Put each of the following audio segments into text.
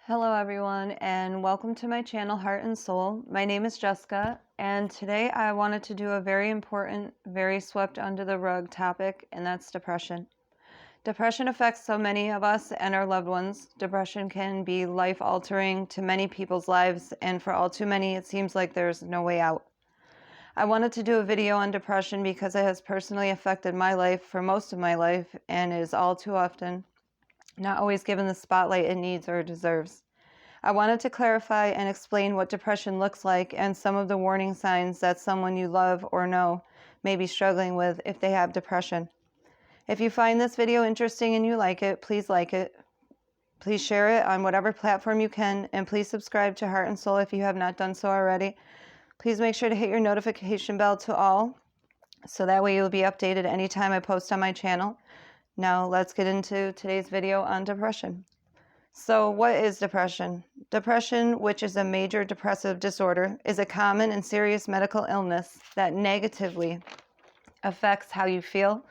Hello everyone and welcome to my channel Heart and Soul. My name is Jessica and today I wanted to do a very important, very swept under the rug topic, and that's depression. Depression affects so many of us and our loved ones. Depression can be life-altering to many people's lives, and for all too many it seems like there's no way out. I wanted to do a video on depression because it has personally affected my life for most of my life and is all too often not always given the spotlight it needs or deserves. I wanted to clarify and explain what depression looks like and some of the warning signs that someone you love or know may be struggling with if they have depression. If you find this video interesting and you like it, please like it. Please share it on whatever platform you can, and please subscribe to Heart and Soul if you have not done so already. Please make sure to hit your notification bell to all, so that way you'll be updated anytime I post on my channel. Now let's get into today's video on depression. So what is depression? Depression, which is a major depressive disorder, is a common and serious medical illness that negatively affects how you feel,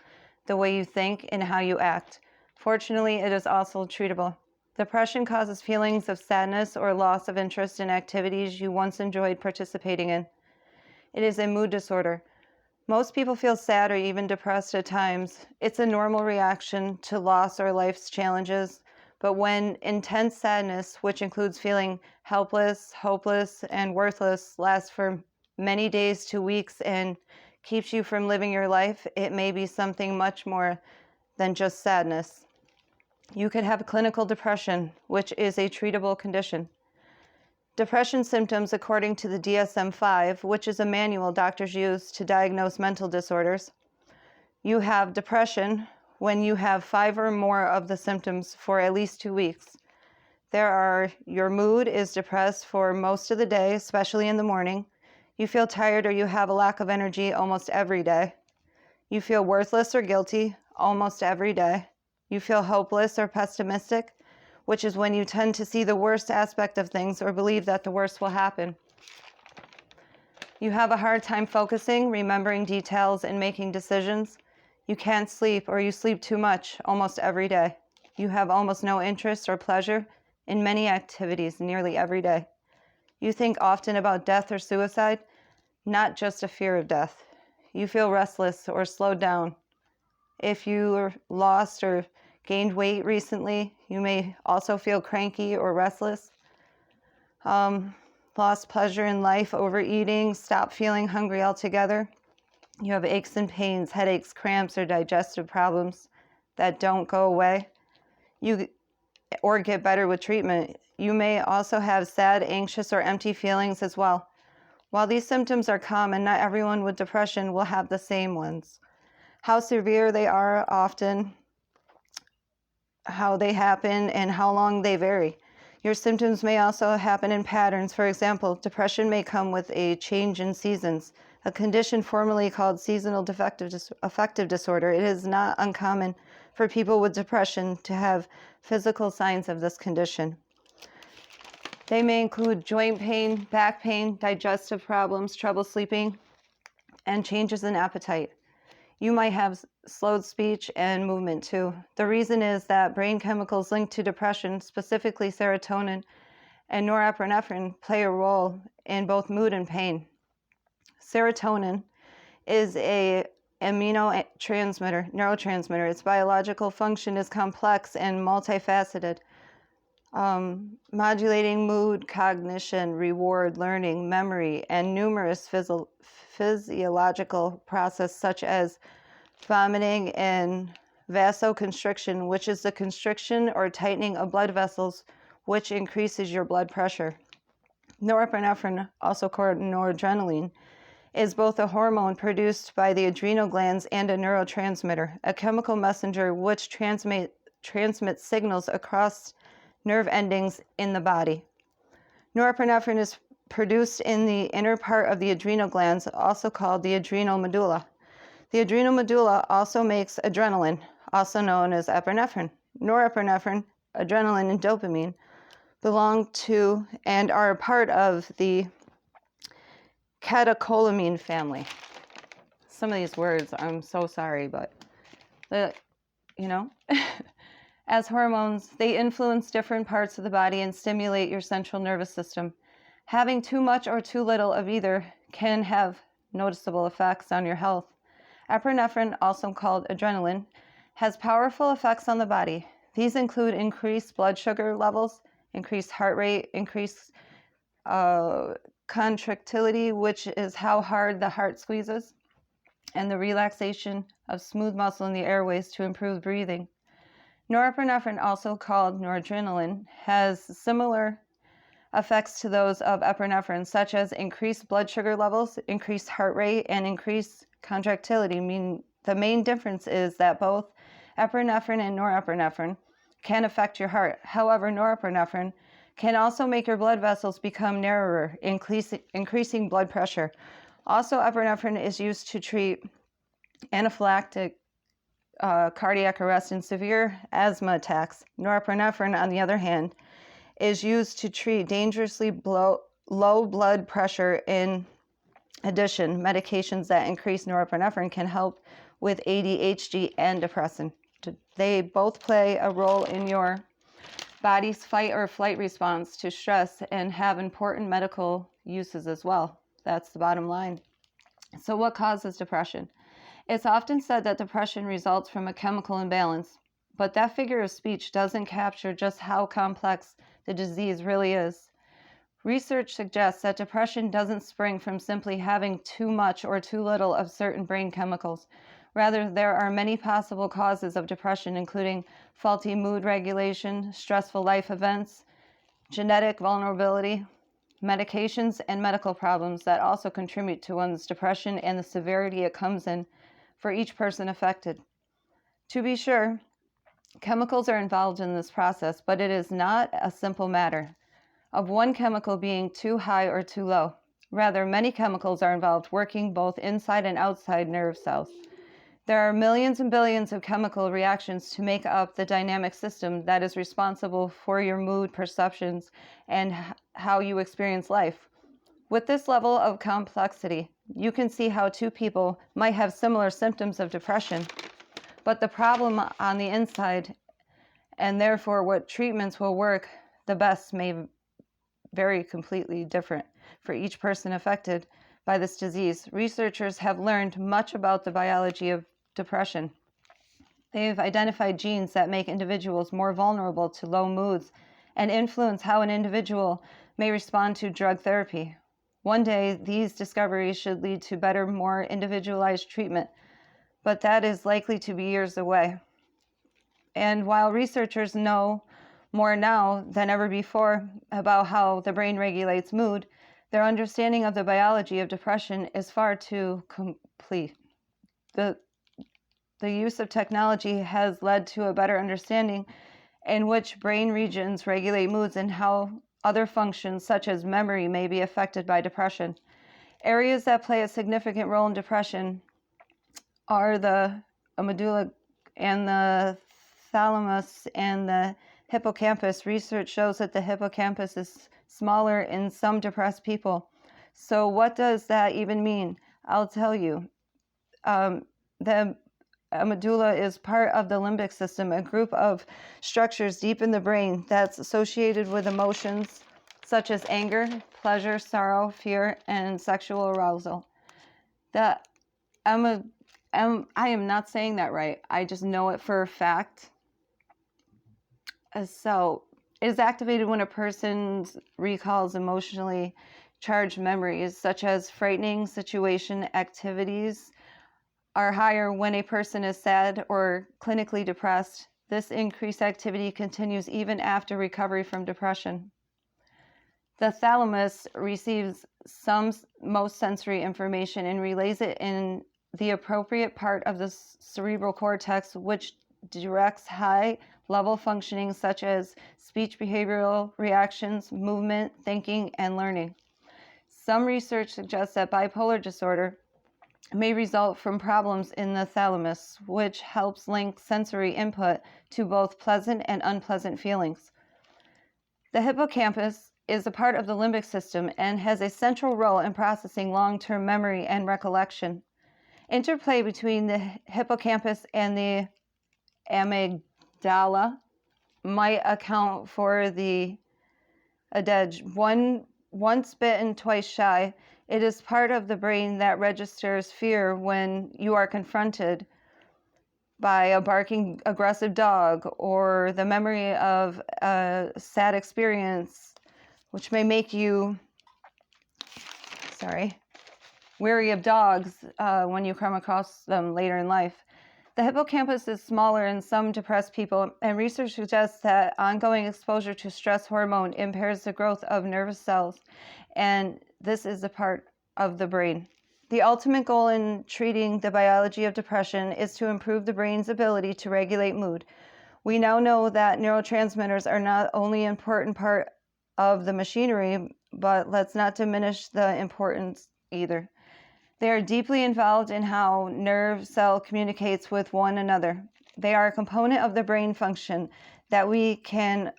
the way you think, and how you act. Fortunately, it is also treatable. Depression causes feelings of sadness or loss of interest in activities you once enjoyed participating in. It is a mood disorder. Most people feel sad or even depressed at times. It's a normal reaction to loss or life's challenges, but when intense sadness, which includes feeling helpless, hopeless, and worthless, lasts for many days to weeks and keeps you from living your life, it may be something much more than just sadness. You could have clinical depression, which is a treatable condition. Depression symptoms according to the DSM-5, which is a manual doctors use to diagnose mental disorders. You have depression when you have 5 or more of the symptoms for at least 2 weeks. Your mood is depressed for most of the day, especially in the morning. You feel tired or you have a lack of energy almost every day. You feel worthless or guilty almost every day. You feel hopeless or pessimistic, which is when you tend to see the worst aspect of things or believe that the worst will happen. You have a hard time focusing, remembering details, and making decisions. You can't sleep or you sleep too much almost every day. You have almost no interest or pleasure in many activities nearly every day. You think often about death or suicide, not just a fear of death. You feel restless or slowed down. If you are lost or gained weight recently, you may also feel cranky or restless. Lost pleasure in life, overeating, stop feeling hungry altogether. You have aches and pains, headaches, cramps, or digestive problems that don't go away or get better with treatment. You may also have sad, anxious, or empty feelings as well. While these symptoms are common, not everyone with depression will have the same ones. How severe they are often, how they happen, and how long they vary. Your symptoms may also happen in patterns. For example, depression may come with a change in seasons, a condition formerly called seasonal affective disorder. It is not uncommon for people with depression to have physical signs of this condition. They may include joint pain, back pain, digestive problems, trouble sleeping, and changes in appetite. You might have slowed speech and movement too. The reason is that brain chemicals linked to depression, specifically serotonin and norepinephrine, play a role in both mood and pain. Serotonin is a neurotransmitter. Its biological function is complex and multifaceted, modulating mood, cognition, reward, learning, memory, and numerous physiological processes such as vomiting and vasoconstriction, which is the constriction or tightening of blood vessels, which increases your blood pressure. Norepinephrine, also called noradrenaline, is both a hormone produced by the adrenal glands and a neurotransmitter, a chemical messenger which transmits signals across nerve endings in the body. Norepinephrine is produced in the inner part of the adrenal glands, also called the adrenal medulla. The adrenal medulla also makes adrenaline, also known as epinephrine. Norepinephrine, adrenaline, and dopamine belong to and are a part of the catecholamine family. Some of these words, I'm so sorry, but As hormones, they influence different parts of the body and stimulate your central nervous system. Having too much or too little of either can have noticeable effects on your health. Epinephrine, also called adrenaline, has powerful effects on the body. These include increased blood sugar levels, increased heart rate, increased contractility, which is how hard the heart squeezes, and the relaxation of smooth muscle in the airways to improve breathing. Norepinephrine, also called noradrenaline, has similar effects to those of epinephrine, such as increased blood sugar levels, increased heart rate, and increased contractility. The main difference is that both epinephrine and norepinephrine can affect your heart. However, norepinephrine can also make your blood vessels become narrower, increasing blood pressure. Also, epinephrine is used to treat anaphylactic cardiac arrest and severe asthma attacks. Norepinephrine, on the other hand, is used to treat dangerously low blood pressure. In addition, medications that increase norepinephrine can help with ADHD and depression. They both play a role in your body's fight or flight response to stress and have important medical uses as well. That's the bottom line. So what causes depression? It's often said that depression results from a chemical imbalance, but that figure of speech doesn't capture just how complex the disease really is. Research suggests that depression doesn't spring from simply having too much or too little of certain brain chemicals. Rather, there are many possible causes of depression, including faulty mood regulation, stressful life events, genetic vulnerability, medications, and medical problems that also contribute to one's depression and the severity it comes in for each person affected. To be sure, chemicals are involved in this process, but it is not a simple matter of one chemical being too high or too low. Rather, many chemicals are involved, working both inside and outside nerve cells. There are millions and billions of chemical reactions to make up the dynamic system that is responsible for your mood, perceptions, and how you experience life. With this level of complexity, you can see how two people might have similar symptoms of depression, but the problem on the inside, and therefore what treatments will work the best, may vary completely different for each person affected by this disease. Researchers have learned much about the biology of depression. They've identified genes that make individuals more vulnerable to low moods and influence how an individual may respond to drug therapy. One day, these discoveries should lead to better, more individualized treatment, but that is likely to be years away. And while researchers know more now than ever before about how the brain regulates mood, their understanding of the biology of depression is far too complete. The use of technology has led to a better understanding in which brain regions regulate moods and how other functions, such as memory, may be affected by depression. Areas that play a significant role in depression are the medulla and the thalamus and the hippocampus. Research shows that the hippocampus is smaller in some depressed people. So what does that even mean? I'll tell you. The medulla is part of the limbic system, a group of structures deep in the brain that's associated with emotions such as anger, pleasure, sorrow, fear, and sexual arousal. I am not saying that right. I just know it for a fact. So it is activated when a person recalls emotionally charged memories, such as frightening situation activities, are higher when a person is sad or clinically depressed. This increased activity continues even after recovery from depression. The thalamus receives most sensory information and relays it in the appropriate part of the cerebral cortex, which directs high-level functioning such as speech, behavioral reactions, movement, thinking, and learning. Some research suggests that bipolar disorder may result from problems in the thalamus, which helps link sensory input to both pleasant and unpleasant feelings. The hippocampus is a part of the limbic system and has a central role in processing long-term memory and recollection. Interplay between the hippocampus and the amygdala might account for the adage, once bitten, twice shy. It is part of the brain that registers fear when you are confronted by a barking aggressive dog or the memory of a sad experience, which may make you, wary of dogs when you come across them later in life. The hippocampus is smaller in some depressed people, and research suggests that ongoing exposure to stress hormone impairs the growth of nervous cells, and this is a part of the brain. The ultimate goal in treating the biology of depression is to improve the brain's ability to regulate mood. We now know that neurotransmitters are not only an important part of the machinery, but let's not diminish the importance either. They are deeply involved in how nerve cell communicates with one another. They are a component of the brain function that we can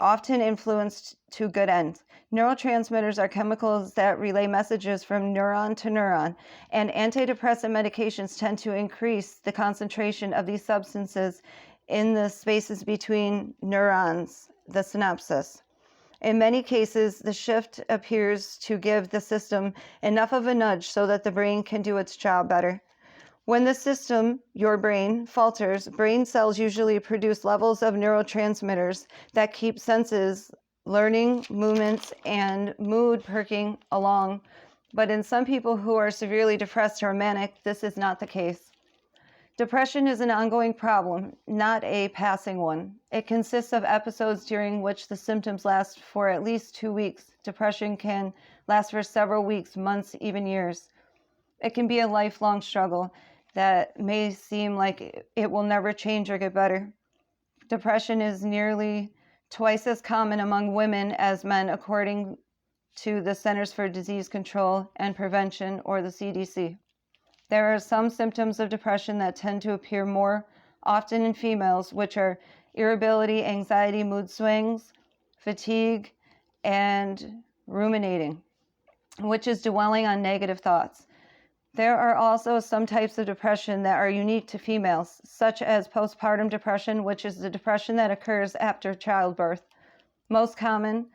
often influence to good ends. Neurotransmitters are chemicals that relay messages from neuron to neuron, and antidepressant medications tend to increase the concentration of these substances in the spaces between neurons, the synapses. In many cases, the shift appears to give the system enough of a nudge so that the brain can do its job better. When the system, your brain, falters, brain cells usually produce levels of neurotransmitters that keep senses, learning, movements, and mood perking along. But in some people who are severely depressed or manic, this is not the case. Depression is an ongoing problem, not a passing one. It consists of episodes during which the symptoms last for at least 2 weeks. Depression can last for several weeks, months, even years. It can be a lifelong struggle that may seem like it will never change or get better. Depression is nearly twice as common among women as men, according to the Centers for Disease Control and Prevention, or the CDC. There are some symptoms of depression that tend to appear more often in females, which are irritability, anxiety, mood swings, fatigue, and ruminating, which is dwelling on negative thoughts. There are also some types of depression that are unique to females, such as postpartum depression, which is the depression that occurs after childbirth. Most common,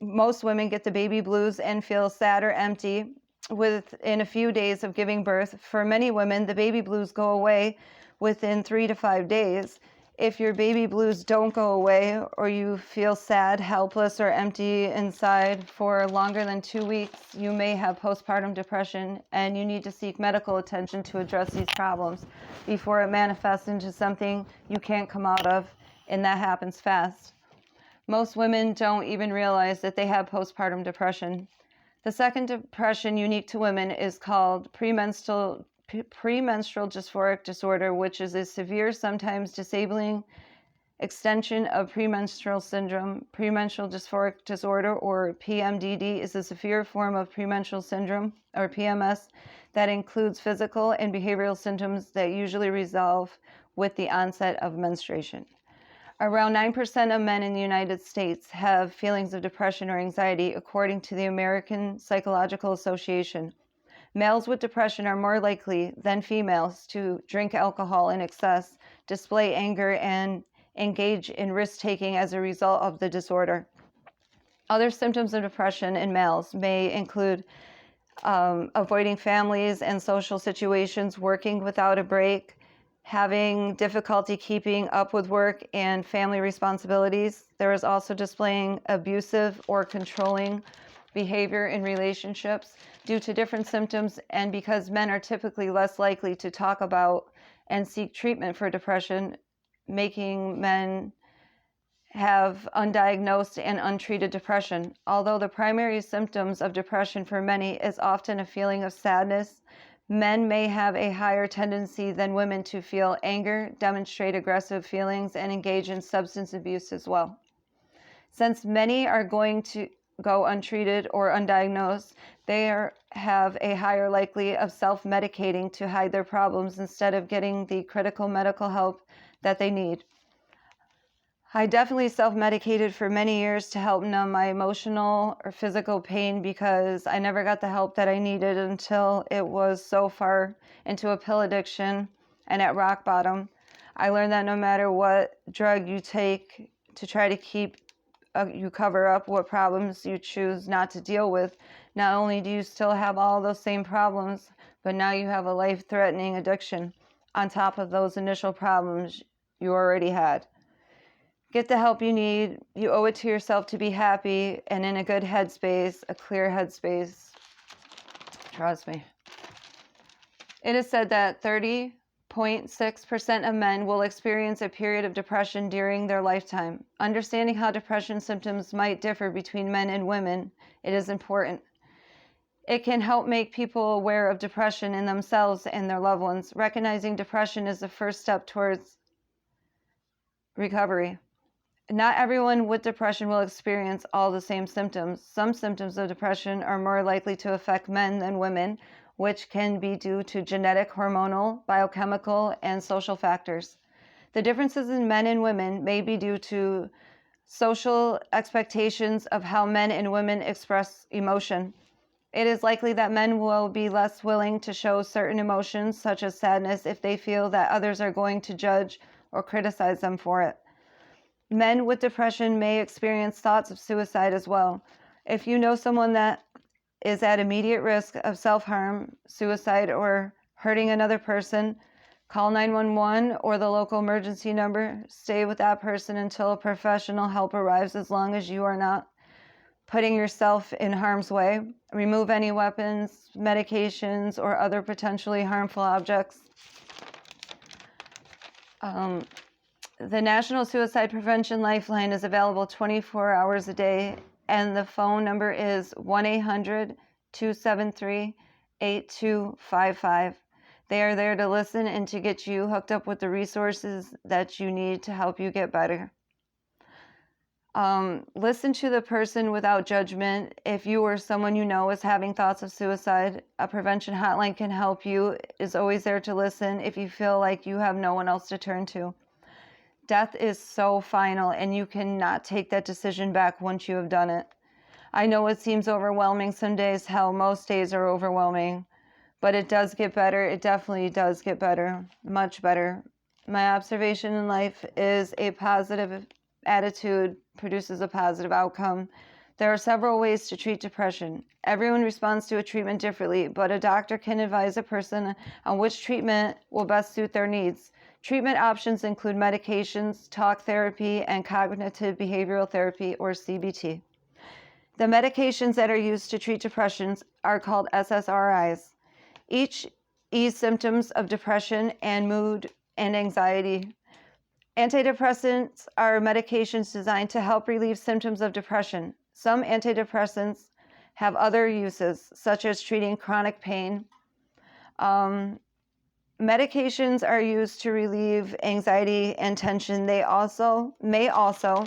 most women get the baby blues and feel sad or empty within a few days of giving birth. For many women, the baby blues go away within 3 to 5 days. If your baby blues don't go away, or you feel sad, helpless, or empty inside for longer than 2 weeks, you may have postpartum depression, and you need to seek medical attention to address these problems before it manifests into something you can't come out of, and that happens fast. Most women don't even realize that they have postpartum depression. The second depression unique to women is called premenstrual dysphoric disorder, which is a severe, sometimes disabling extension of premenstrual syndrome. Premenstrual dysphoric disorder, or PMDD, is a severe form of premenstrual syndrome, or PMS, that includes physical and behavioral symptoms that usually resolve with the onset of menstruation. Around 9% of men in the United States have feelings of depression or anxiety, according to the American Psychological Association. Males with depression are more likely than females to drink alcohol in excess, display anger, and engage in risk-taking as a result of the disorder. Other symptoms of depression in males may include avoiding families and social situations, working without a break, having difficulty keeping up with work and family responsibilities. There is also displaying abusive or controlling behavior in relationships. Due to different symptoms, and because men are typically less likely to talk about and seek treatment for depression, making men have undiagnosed and untreated depression. Although the primary symptoms of depression for many is often a feeling of sadness, men may have a higher tendency than women to feel anger, demonstrate aggressive feelings, and engage in substance abuse as well. Since many are going to go untreated or undiagnosed, they have a higher likelihood of self-medicating to hide their problems instead of getting the critical medical help that they need. I definitely self-medicated for many years to help numb my emotional or physical pain, because I never got the help that I needed until it was so far into a pill addiction and at rock bottom. I learned that no matter what drug you take to try to keep you cover up what problems you choose not to deal with, not only do you still have all those same problems, but now you have a life-threatening addiction on top of those initial problems you already had. Get the help you need. You owe it to yourself to be happy and in a good headspace, a clear headspace. Trust me. It is said that 30.6% of men will experience a period of depression during their lifetime. Understanding how depression symptoms might differ between men and women, it is important. It can help make people aware of depression in themselves and their loved ones. Recognizing depression is the first step towards recovery. Not everyone with depression will experience all the same symptoms. Some symptoms of depression are more likely to affect men than women, which can be due to genetic, hormonal, biochemical, and social factors. The differences in men and women may be due to social expectations of how men and women express emotion. It is likely that men will be less willing to show certain emotions, such as sadness, if they feel that others are going to judge or criticize them for it. Men with depression may experience thoughts of suicide as well. If you know someone that is at immediate risk of self-harm, suicide, or hurting another person, call 911 or the local emergency number. Stay with that person until professional help arrives, as long as you are not putting yourself in harm's way. Remove any weapons, medications, or other potentially harmful objects. The National Suicide Prevention Lifeline is available 24 hours a day, and the phone number is 1-800-273-8255. They are there to listen and to get you hooked up with the resources that you need to help you get better. Listen to the person without judgment. If you or someone you know is having thoughts of suicide, a prevention hotline can help you, is always there to listen if you feel like you have no one else to turn to. Death is so final, and you cannot take that decision back once you have done it. I know it seems overwhelming some days. Hell, most days are overwhelming, but it does get better. It definitely does get better, much better. My observation in life is a positive attitude produces a positive outcome. There are several ways to treat depression. Everyone responds to a treatment differently, but a doctor can advise a person on which treatment will best suit their needs. Treatment options include medications, talk therapy, and cognitive behavioral therapy, or CBT. The medications that are used to treat depressions are called SSRIs. Each ease symptoms of depression and mood and anxiety. Antidepressants are medications designed to help relieve symptoms of depression. Some antidepressants have other uses, such as treating chronic pain. Medications are used to relieve anxiety and tension. They may also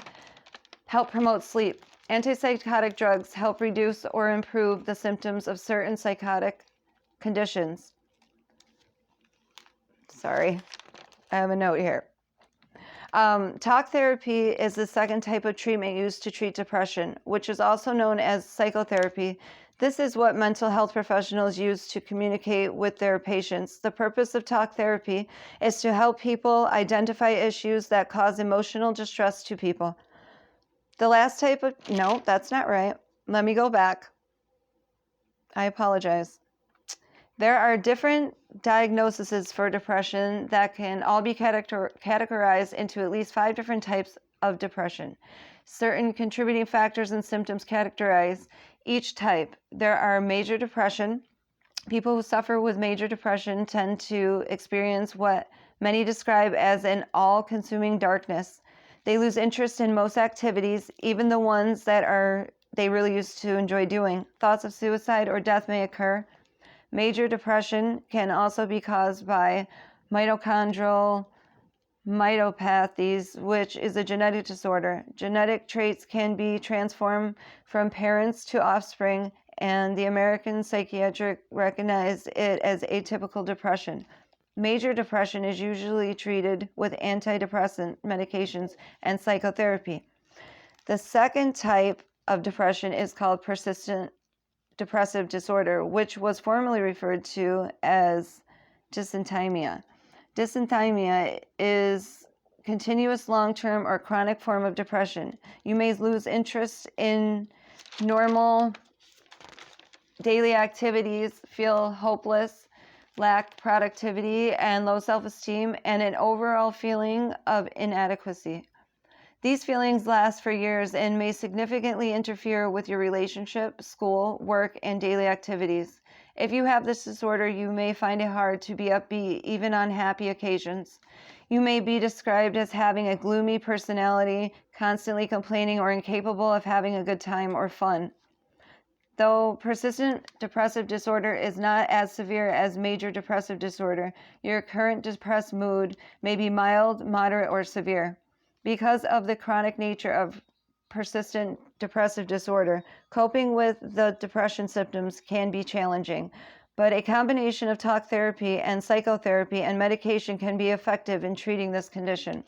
help promote sleep. Antipsychotic drugs help reduce or improve the symptoms of certain psychotic conditions. Sorry, I have a note here. Talk therapy is the second type of treatment used to treat depression, which is also known as psychotherapy. This is what mental health professionals use to communicate with their patients. The purpose of talk therapy is to help people identify issues that cause emotional distress to people. The last type of, no, that's not right. Let me go back. I apologize. There are different diagnoses for depression that can all be categorized into at least 5 different types of depression. Certain contributing factors and symptoms characterize each type. There are major depression. People who suffer with major depression tend to experience what many describe as an all-consuming darkness. They lose interest in most activities, even the ones that they really used to enjoy doing. Thoughts of suicide or death may occur. Major depression can also be caused by mitochondrial myopathies, which is a genetic disorder. Genetic traits can be transformed from parents to offspring, and the American Psychiatric recognized it as atypical depression. Major depression is usually treated with antidepressant medications and psychotherapy. The second type of depression is called persistent depressive disorder, which was formerly referred to as dysthymia. Dysthymia is continuous long-term or chronic form of depression. You may lose interest in normal daily activities, feel hopeless, lack productivity and low self-esteem, and an overall feeling of inadequacy. These feelings last for years and may significantly interfere with your relationship, school, work, and daily activities. If you have this disorder, you may find it hard to be upbeat even on happy occasions. You may be described as having a gloomy personality, constantly complaining, or incapable of having a good time or fun. Though persistent depressive disorder is not as severe as major depressive disorder, your current depressed mood may be mild, moderate, or severe. Because of the chronic nature of persistent depressive disorder, coping with the depression symptoms can be challenging, but a combination of talk therapy and psychotherapy and medication can be effective in treating this condition.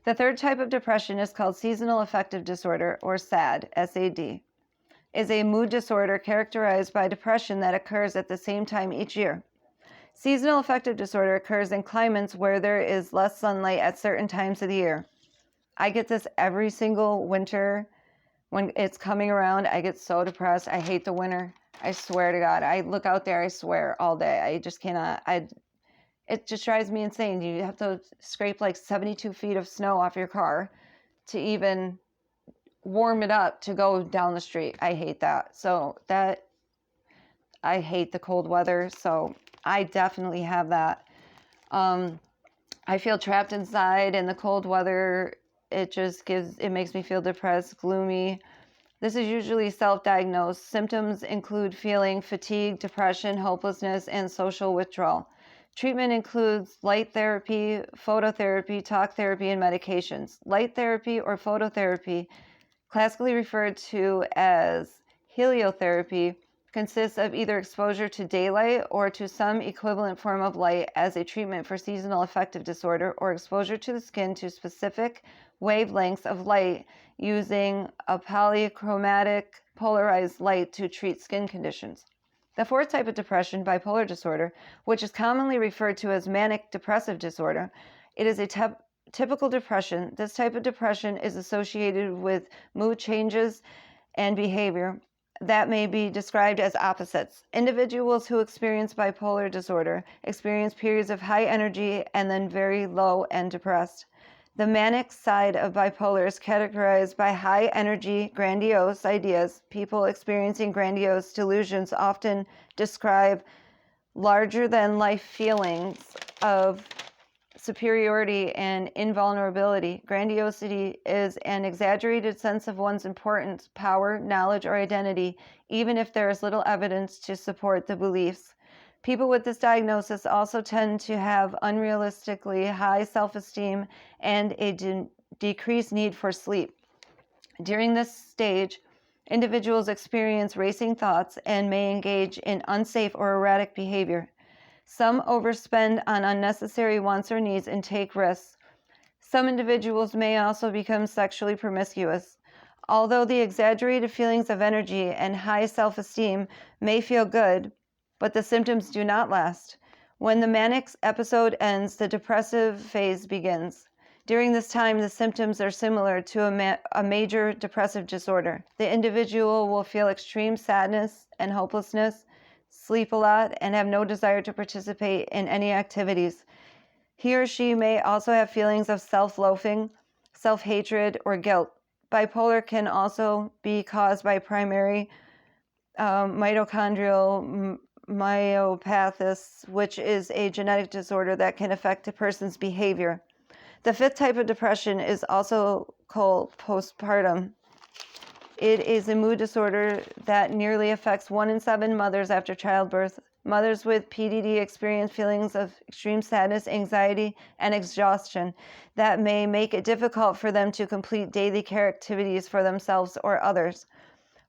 The third type of depression is called seasonal affective disorder, or SAD, SAD. Is a mood disorder characterized by depression that occurs at the same time each year. Seasonal affective disorder occurs in climates where there is less sunlight at certain times of the year. I get this every single winter when it's coming around. I get so depressed. I hate the winter. I swear to God. I look out there, I swear, all day. I just cannot. It just drives me insane. You have to scrape like 72 feet of snow off your car to even warm it up to go down the street. I hate that. I hate the cold weather. So I definitely have that. I feel trapped inside in the cold weather. It makes me feel depressed, gloomy. This is usually self-diagnosed. Symptoms include feeling fatigue, depression, hopelessness, and social withdrawal. Treatment includes light therapy, phototherapy, talk therapy, and medications. Light therapy or phototherapy, classically referred to as heliotherapy, consists of either exposure to daylight or to some equivalent form of light as a treatment for seasonal affective disorder, or exposure to the skin to specific wavelengths of light using a polychromatic polarized light to treat skin conditions. The fourth type of depression, bipolar disorder, which is commonly referred to as manic depressive disorder, it is a typical depression. This type of depression is associated with mood changes and behavior that may be described as opposites. Individuals who experience bipolar disorder experience periods of high energy and then very low and depressed. The manic side of bipolar is characterized by high energy, grandiose ideas. People experiencing grandiose delusions often describe larger than life feelings of superiority and invulnerability. Grandiosity is an exaggerated sense of one's importance, power, knowledge, or identity, even if there is little evidence to support the beliefs. People with this diagnosis also tend to have unrealistically high self-esteem and a decreased need for sleep. During this stage, individuals experience racing thoughts and may engage in unsafe or erratic behavior. Some overspend on unnecessary wants or needs and take risks. Some individuals may also become sexually promiscuous. Although the exaggerated feelings of energy and high self-esteem may feel good, but the symptoms do not last. When the manic episode ends, the depressive phase begins. During this time, the symptoms are similar to a major depressive disorder. The individual will feel extreme sadness and hopelessness, sleep a lot, and have no desire to participate in any activities. He or she may also have feelings of self-loathing, self-hatred, or guilt. Bipolar can also be caused by primary mitochondrial myopathy, which is a genetic disorder that can affect a person's behavior. The fifth type of depression is also called postpartum. It is a mood disorder that nearly affects 1 in 7 mothers after childbirth. Mothers with PDD experience feelings of extreme sadness, anxiety, and exhaustion that may make it difficult for them to complete daily care activities for themselves or others.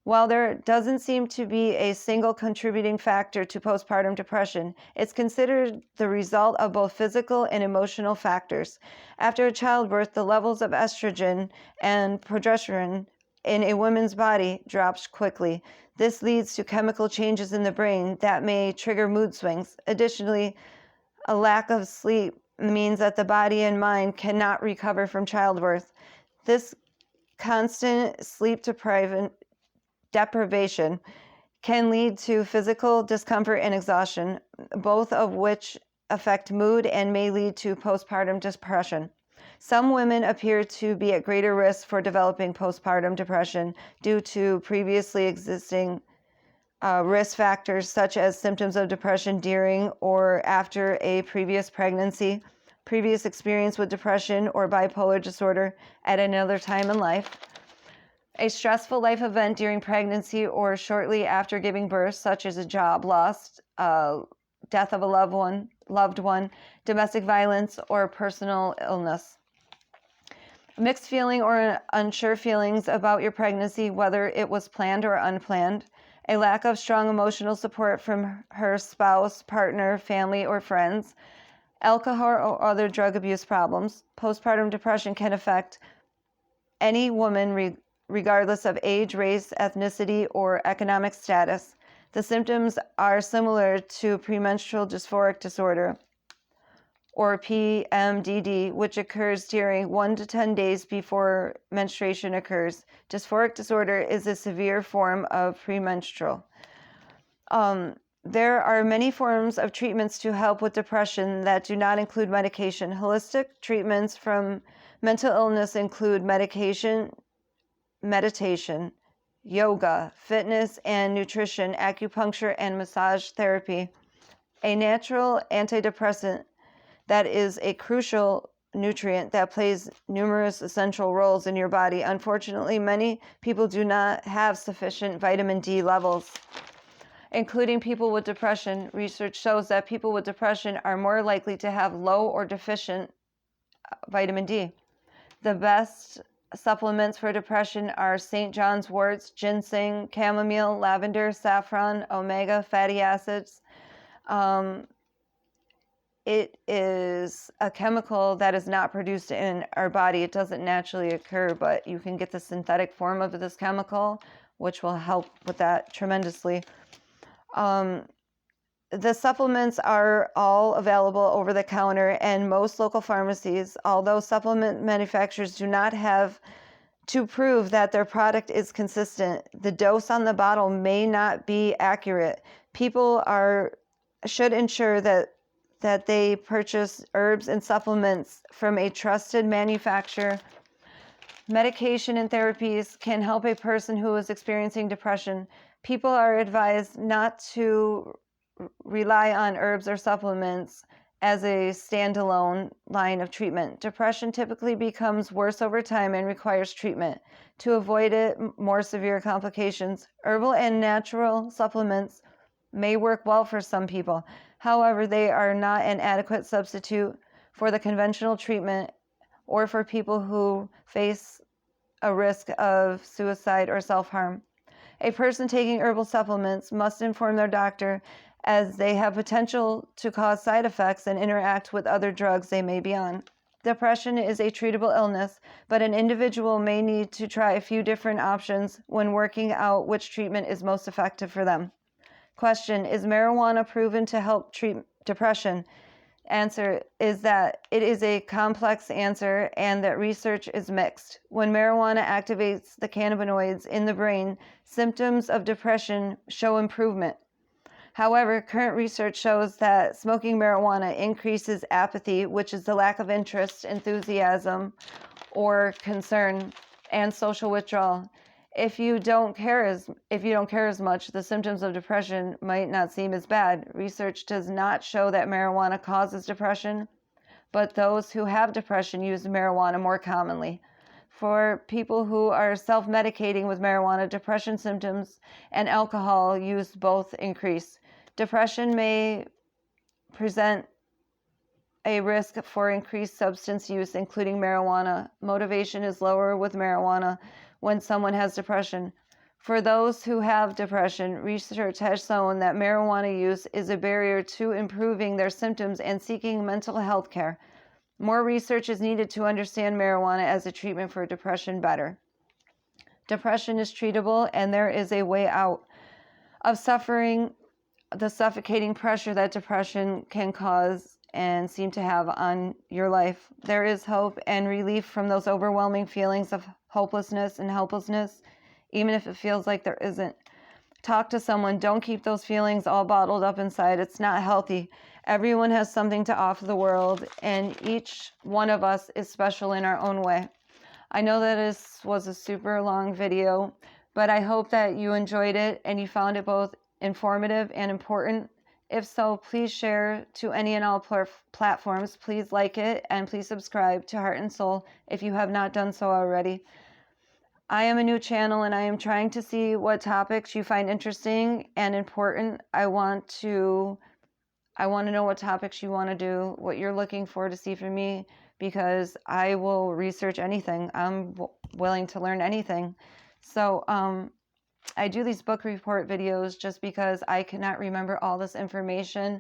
While there doesn't seem to be a single contributing factor to postpartum depression, it's considered the result of both physical and emotional factors. After a childbirth, the levels of estrogen and progesterone in a woman's body drops quickly. This leads to chemical changes in the brain that may trigger mood swings. Additionally, a lack of sleep means that the body and mind cannot recover from childbirth. This constant sleep deprivation can lead to physical discomfort and exhaustion, both of which affect mood and may lead to postpartum depression. Some women appear to be at greater risk for developing postpartum depression due to previously existing risk factors such as symptoms of depression during or after a previous pregnancy, previous experience with depression or bipolar disorder at another time in life, a stressful life event during pregnancy or shortly after giving birth, such as a job loss, death of a loved one, domestic violence, or personal illness. Mixed feeling or unsure feelings about your pregnancy, whether it was planned or unplanned, a lack of strong emotional support from her spouse, partner, family, or friends, alcohol or other drug abuse problems. Postpartum depression can affect any woman regardless of age, race, ethnicity, or economic status. The symptoms are similar to premenstrual dysphoric disorder, or PMDD, which occurs during 1 to 10 days before menstruation occurs. Dysphoric disorder is a severe form of premenstrual. There are many forms of treatments to help with depression that do not include medication. Holistic treatments from mental illness include medication, meditation, yoga, fitness and nutrition, acupuncture, and massage therapy. A natural antidepressant that is a crucial nutrient that plays numerous essential roles in your body. Unfortunately, many people do not have sufficient vitamin D levels, including people with depression. Research shows that people with depression are more likely to have low or deficient vitamin D. The best supplements for depression are St. John's wort, ginseng, chamomile, lavender, saffron, omega fatty acids. It is a chemical that is not produced in our body. It doesn't naturally occur, but you can get the synthetic form of this chemical, which will help with that tremendously. The supplements are all available over the counter and most local pharmacies, although supplement manufacturers do not have to prove that their product is consistent. The dose on the bottle may not be accurate. People should ensure that they purchase herbs and supplements from a trusted manufacturer. Medication and therapies can help a person who is experiencing depression. People are advised not to rely on herbs or supplements as a standalone line of treatment. Depression typically becomes worse over time and requires treatment. To avoid more severe complications, herbal and natural supplements may work well for some people. However, they are not an adequate substitute for the conventional treatment or for people who face a risk of suicide or self-harm. A person taking herbal supplements must inform their doctor as they have potential to cause side effects and interact with other drugs they may be on. Depression is a treatable illness, but an individual may need to try a few different options when working out which treatment is most effective for them. Question: is marijuana proven to help treat depression? Answer is that it is a complex answer and that research is mixed. When marijuana activates the cannabinoids in the brain, symptoms of depression show improvement. However, current research shows that smoking marijuana increases apathy, which is the lack of interest, enthusiasm, or concern, and social withdrawal. If you don't care as much, the symptoms of depression might not seem as bad. Research does not show that marijuana causes depression, but those who have depression use marijuana more commonly. For people who are self-medicating with marijuana, depression symptoms and alcohol use both increase. Depression may present a risk for increased substance use, including marijuana. Motivation is lower with marijuana when someone has depression. For those who have depression, research has shown that marijuana use is a barrier to improving their symptoms and seeking mental health care. More research is needed to understand marijuana as a treatment for depression better. Depression is treatable, and there is a way out of suffering the suffocating pressure that depression can cause and seem to have on your life. There is hope and relief from those overwhelming feelings of hopelessness and helplessness, even if it feels like there isn't. Talk to someone. Don't keep those feelings all bottled up inside. It's not healthy. Everyone has something to offer the world, and each one of us is special in our own way. I know that this was a super long video, but I hope that you enjoyed it and you found it both informative and important. If so, please share to any and all platforms. Please like it and please subscribe to Heart and Soul if you have not done so already. I am a new channel and I am trying to see what topics you find interesting and important. I want to know what topics you want to do, what you're looking for to see from me, because I will research anything. I'm willing to learn anything. So I do these book report videos just because I cannot remember all this information,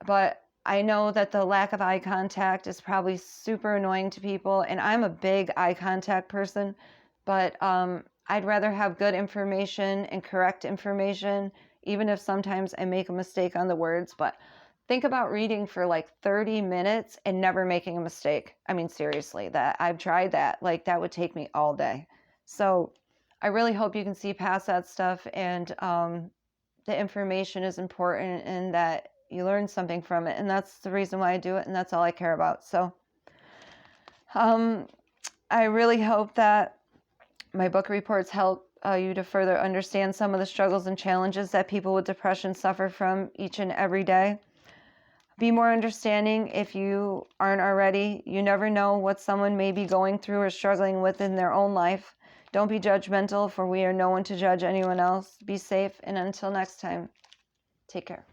but I know that the lack of eye contact is probably super annoying to people, and I'm a big eye contact person, but I'd rather have good information and correct information, even if sometimes I make a mistake on the words. But think about reading for like 30 minutes and never making a mistake. I mean, seriously, that I've tried that. Like, that would take me all day. So I really hope you can see past that stuff, and the information is important and that you learn something from it. And that's the reason why I do it, and that's all I care about. So I really hope that my book reports help you to further understand some of the struggles and challenges that people with depression suffer from each and every day. Be more understanding if you aren't already. You never know what someone may be going through or struggling with in their own life. Don't be judgmental, for we are no one to judge anyone else. Be safe, and until next time, take care.